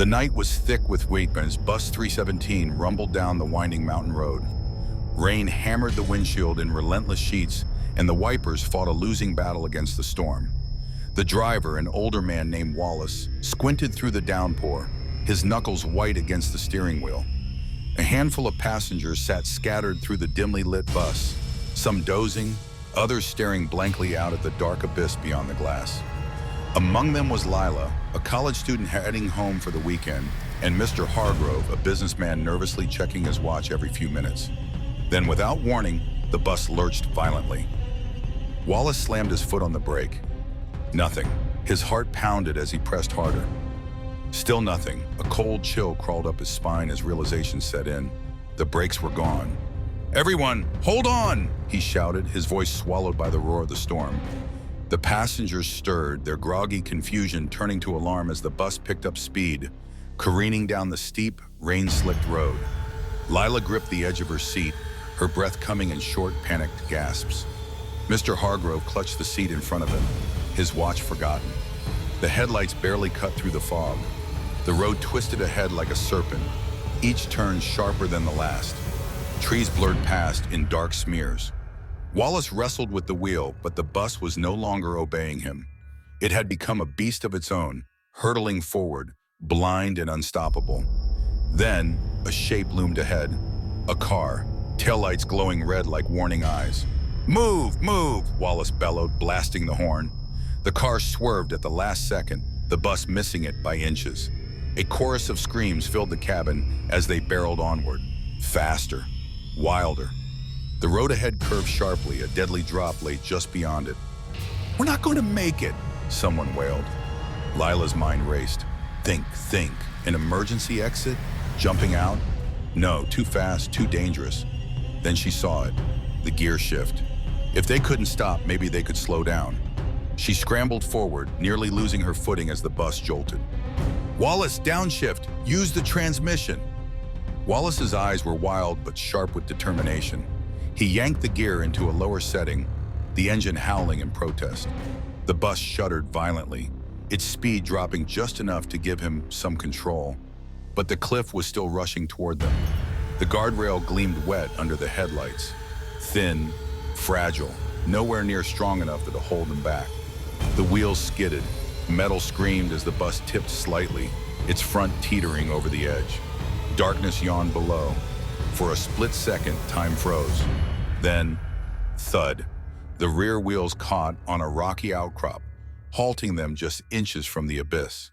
The night was thick with wind as Bus 317 rumbled down the winding mountain road. Rain hammered the windshield in relentless sheets, and the wipers fought a losing battle against the storm. The driver, an older man named Wallace, squinted through the downpour, his knuckles white against the steering wheel. A handful of passengers sat scattered through the dimly lit bus, some dozing, others staring blankly out at the dark abyss beyond the glass. Among them was Lila, a college student heading home for the weekend, and Mr. Hargrove, a businessman nervously checking his watch every few minutes. Then, without warning, the bus lurched violently. Wallace slammed his foot on the brake. Nothing. His heart pounded as he pressed harder. Still nothing. A cold chill crawled up his spine as realization set in. The brakes were gone. "Everyone, hold on!" he shouted, his voice swallowed by the roar of the storm. The passengers stirred, their groggy confusion turning to alarm as the bus picked up speed, careening down the steep, rain-slicked road. Lila gripped the edge of her seat, her breath coming in short, panicked gasps. Mr. Hargrove clutched the seat in front of him, his watch forgotten. The headlights barely cut through the fog. The road twisted ahead like a serpent, each turn sharper than the last. Trees blurred past in dark smears. Wallace wrestled with the wheel, but the bus was no longer obeying him. It had become a beast of its own, hurtling forward, blind and unstoppable. Then, a shape loomed ahead. A car, taillights glowing red like warning eyes. "Move! Move!" Wallace bellowed, blasting the horn. The car swerved at the last second, the bus missing it by inches. A chorus of screams filled the cabin as they barreled onward. Faster, wilder. The road ahead curved sharply, a deadly drop lay just beyond it. "We're not going to make it," someone wailed. Lila's mind raced. Think. An emergency exit? Jumping out? No, too fast, too dangerous. Then she saw it. The gear shift. If they couldn't stop, maybe they could slow down. She scrambled forward, nearly losing her footing as the bus jolted. "Wallace, downshift! Use the transmission!" Wallace's eyes were wild but sharp with determination. He yanked the gear into a lower setting, the engine howling in protest. The bus shuddered violently, its speed dropping just enough to give him some control. But the cliff was still rushing toward them. The guardrail gleamed wet under the headlights. Thin, fragile, nowhere near strong enough to hold them back. The wheels skidded. Metal screamed as the bus tipped slightly, its front teetering over the edge. Darkness yawned below. For a split second, time froze. Then, thud. The rear wheels caught on a rocky outcrop, halting them just inches from the abyss.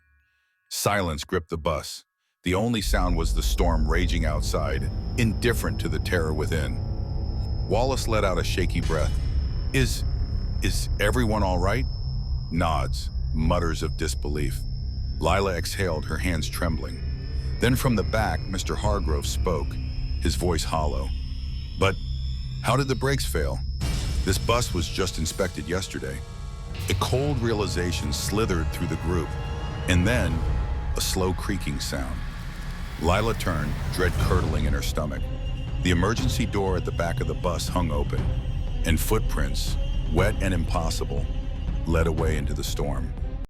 Silence gripped the bus. The only sound was the storm raging outside, indifferent to the terror within. Wallace let out a shaky breath. Is everyone all right?" Nods, mutters of disbelief. Lila exhaled, her hands trembling. Then from the back, Mr. Hargrove spoke, his voice hollow. "But how did the brakes fail? This bus was just inspected yesterday." A cold realization slithered through the group, and then a slow creaking sound. Lila turned, dread curdling in her stomach. The emergency door at the back of the bus hung open, and footprints, wet and impossible, led away into the storm.